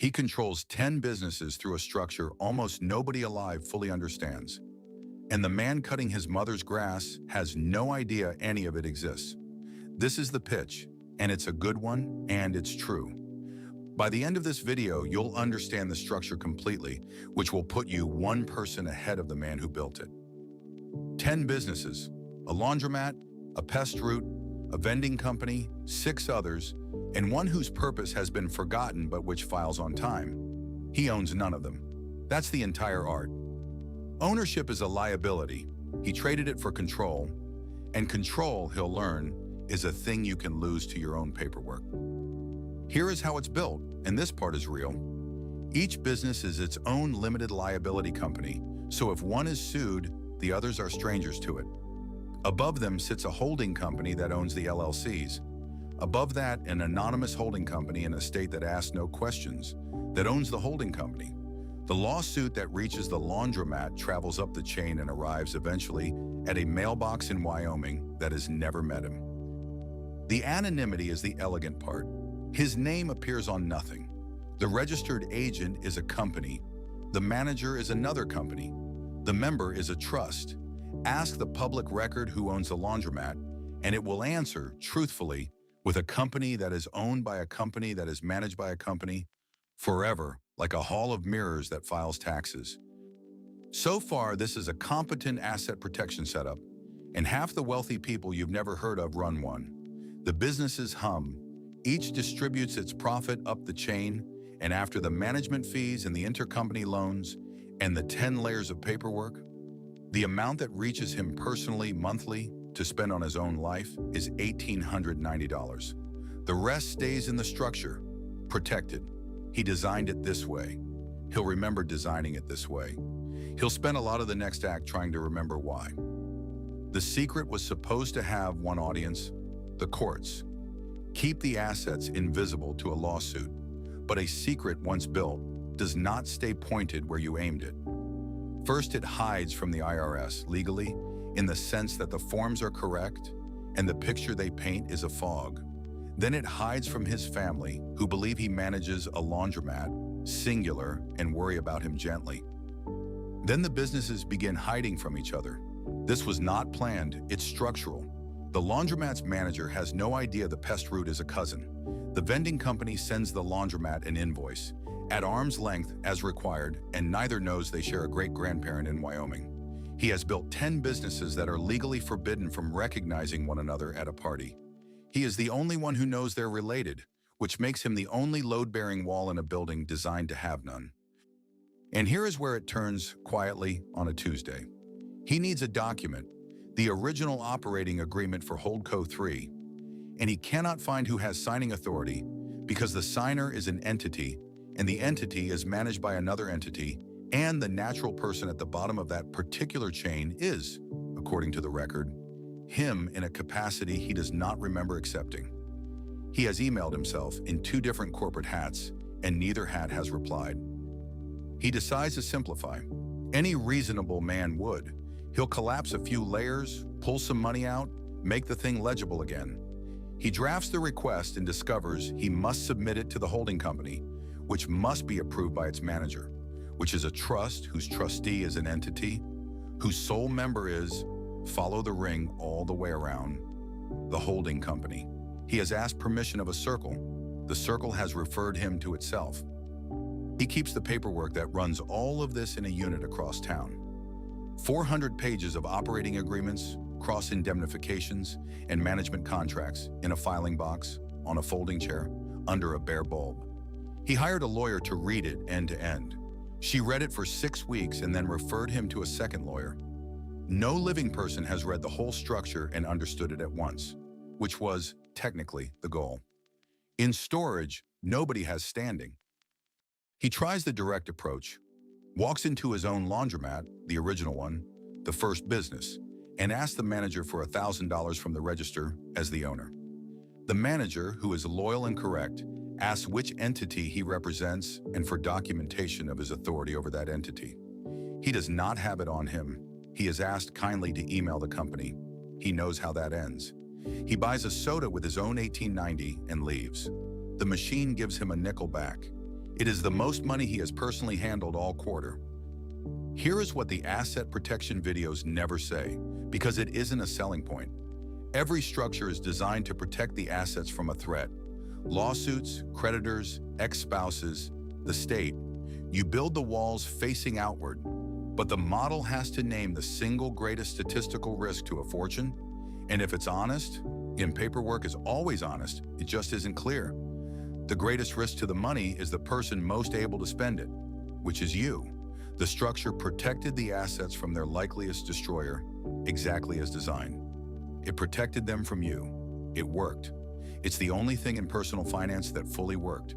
He controls 10 businesses through a structure almost nobody alive fully understands. And the man cutting his mother's grass has no idea any of it exists. This is the pitch, and it's a good one, and it's true. By the end of this video, you'll understand the structure completely, which will put you one person ahead of the man who built it. 10 businesses, a laundromat, a pest route, a vending company, 6 others, and one whose purpose has been forgotten but which files on time. He owns none of them. That's the entire art. Ownership is a liability. He traded it for control, and control, he'll learn, is a thing you can lose to your own paperwork. Here is how it's built, and this part is real. Each business is its own limited liability company, so if one is sued, the others are strangers to it. Above them sits a holding company that owns the LLCs. Above that, an anonymous holding company in a state that asks no questions, that owns the holding company. The lawsuit that reaches the laundromat travels up the chain and arrives eventually at a mailbox in Wyoming that has never met him. The anonymity is the elegant part. His name appears on nothing. The registered agent is a company. The manager is another company. The member is a trust. Ask the public record who owns the laundromat, and it will answer, truthfully, with a company that is owned by a company that is managed by a company, forever, like a hall of mirrors that files taxes. So far, this is a competent asset protection setup, and half the wealthy people you've never heard of run one. The businesses hum. Each distributes its profit up the chain, and after the management fees and the intercompany loans and the 10 layers of paperwork, the amount that reaches him personally monthly to spend on his own life is $1,890. The rest stays in the structure, protected. He designed it this way. He'll remember designing it this way. He'll spend a lot of the next act trying to remember why. The secret was supposed to have one audience, the courts. Keep the assets invisible to a lawsuit, but a secret once built does not stay pointed where you aimed it. First, it hides from the IRS legally in the sense that the forms are correct and the picture they paint is a fog. Then it hides from his family, who believe he manages a laundromat, singular, and worry about him gently. Then the businesses begin hiding from each other. This was not planned, it's structural. The laundromat's manager has no idea the pest route is a cousin. The vending company sends the laundromat an invoice, at arm's length as required, and neither knows they share a great-grandparent in Wyoming. He has built 10 businesses that are legally forbidden from recognizing one another at a party. He is the only one who knows they're related, which makes him the only load-bearing wall in a building designed to have none. And here is where it turns quietly on a Tuesday. He needs a document, the original operating agreement for Holdco 3, and he cannot find who has signing authority because the signer is an entity, and the entity is managed by another entity, and the natural person at the bottom of that particular chain is, according to the record, him in a capacity he does not remember accepting. He has emailed himself in 2 different corporate hats, and neither hat has replied. He decides to simplify. Any reasonable man would. He'll collapse a few layers, pull some money out, make the thing legible again. He drafts the request and discovers he must submit it to the holding company, which must be approved by its manager, which is a trust whose trustee is an entity, whose sole member is, follow the ring all the way around, the holding company. He has asked permission of a circle. The circle has referred him to itself. He keeps the paperwork that runs all of this in a unit across town. 400 pages of operating agreements, cross-indemnifications, and management contracts in a filing box, on a folding chair, under a bare bulb. He hired a lawyer to read it end to end. She read it for 6 weeks and then referred him to a second lawyer. No living person has read the whole structure and understood it at once, which was, technically, the goal. In storage, nobody has standing. He tries the direct approach, walks into his own laundromat, the original one, the first business, and asks the manager for $1,000 from the register as the owner. The manager, who is loyal and correct, asks which entity he represents and for documentation of his authority over that entity. He does not have it on him. He is asked kindly to email the company. He knows how that ends. He buys a soda with his own $18.90 and leaves. The machine gives him a nickel back. It is the most money he has personally handled all quarter. Here is what the asset protection videos never say, because it isn't a selling point. Every structure is designed to protect the assets from a threat. Lawsuits, creditors, ex-spouses, the state. You build the walls facing outward, but the model has to name the single greatest statistical risk to a fortune. And if it's honest, and paperwork is always honest, it just isn't clear. The greatest risk to the money is the person most able to spend it, which is you. The structure protected the assets from their likeliest destroyer, exactly as designed. It protected them from you. It worked. It's the only thing in personal finance that fully worked.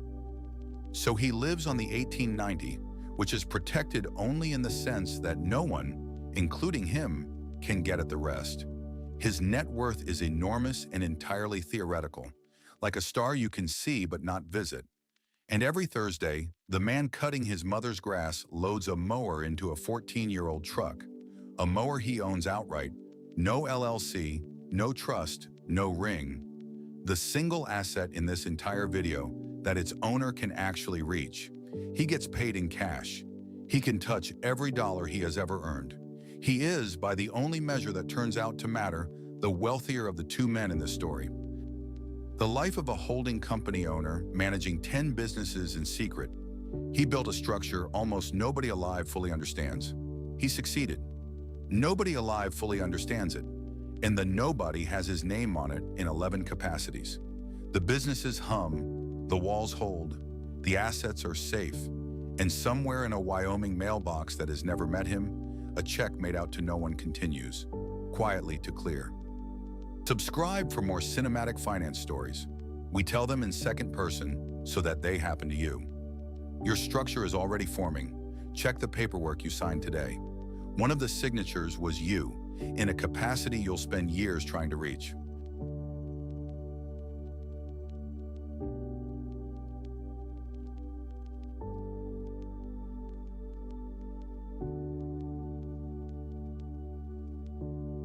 So he lives on the 1890, which is protected only in the sense that no one, including him, can get at the rest. His net worth is enormous and entirely theoretical, like a star you can see but not visit. And every Thursday, the man cutting his mother's grass loads a mower into a 14-year-old truck, a mower he owns outright, no LLC, no trust, no ring. The single asset in this entire video that its owner can actually reach. He gets paid in cash. He can touch every dollar he has ever earned. He is, by the only measure that turns out to matter, the wealthier of the two men in this story. The life of a holding company owner managing 10 businesses in secret. He built a structure almost nobody alive fully understands. He succeeded. Nobody alive fully understands it, and the nobody has his name on it in 11 capacities. The businesses hum, the walls hold, the assets are safe, and somewhere in a Wyoming mailbox that has never met him, a check made out to no one continues, quietly to clear. Subscribe for more cinematic finance stories. We tell them in second person so that they happen to you. Your structure is already forming. Check the paperwork you signed today. One of the signatures was you, in a capacity you'll spend years trying to reach.